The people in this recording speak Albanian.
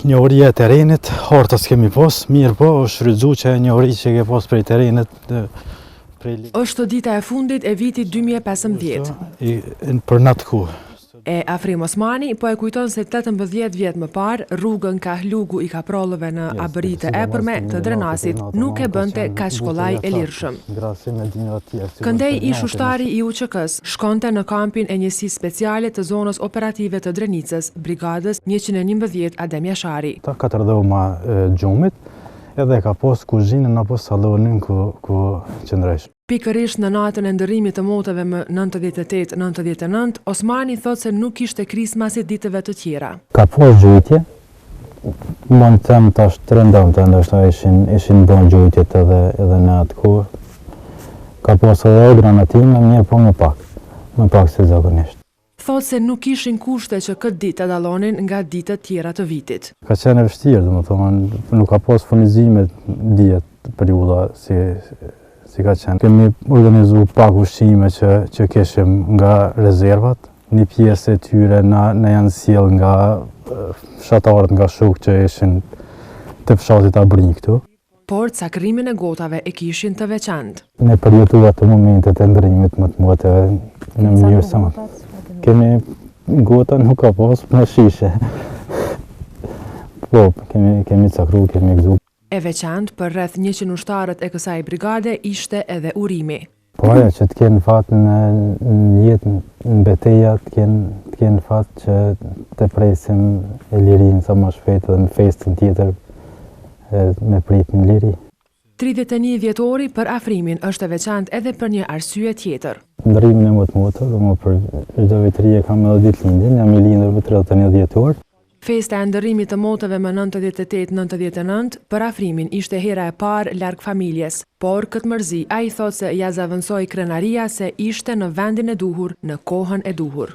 Njohuria e terrenit, harta s'kemi pas, mirë po, është rrydzu që njohuri që ke pas prej terrenit. Është dita e fundit e vitit 2015. Për natë kohë. E Afrim Osmani po e kujton se 18 vjet më parë rrugën ka hlugu I kaprallëve në abëritë e epërme të Drenasit nuk e bënte kaq kollaj e lirshëm. Këndej ish ushtari I UÇK-s shkonte në kampin e njësisë speciale të zonës operative të Drenicës, brigadës 111 Adem Jashari. Ta 4 dhoma gjumit edhe ka pas kuzhinën apo salonin ku qëndresh. Pikërisht në natën e ndërrimit të moteve më 98-99, Osmani thot se nuk ishte krismasi ditëve të tjera. Ka pas gjujtje, mund të them tash të rëndonte, ndoshta ishin bën gjujtjet edhe në atë kohë. Ka pas edhe granatime, mirë po më pak se zakonisht. Thot se nuk ishin kushte që këtë ditë të dallonin nga ditët tjera të vitit. Ka qenë e vështirë, domethënë, nuk ka pas furnizime diet periudha si ka qenë. Kemi organizu pak ushqime që keshim nga rezervat. Një pjesë e tyre na janë sjell nga fshatarët, nga shokë që ishin të fshatit Abrinj këtu. Por cakrimin e gotave e kishin të veçantë. Ne përjetuar të momentet e ndërrimit më të moteve në mënyrë sa më. Kemi gota nuk ka pas në shishe. Po, kemi cakru, kemi gëzu. E veçantë për rreth 100 ushtarët e kësaj brigade ishte edhe urimi. Po ajo që të kenë fat në jetë, në beteja, të kenë fat që të presim e lirin sa më shpejt dhe në festën tjetër me prit në liri. 31 vjetori për Afrimin është e veçantë edhe për një arsye tjetër. Ndërrimin e më të motë, dhe më për çdo vitëri kam edhe ditëlindjen, jam I lindur më 31 vjetor. Festa e ndërrimit të moteve më 98-99 për Afrimin ishte hera e parë larg familjes, por këtë mërzi ai thot se ja zaventësoi krenaria se ishte në vendin e duhur, në kohën e duhur.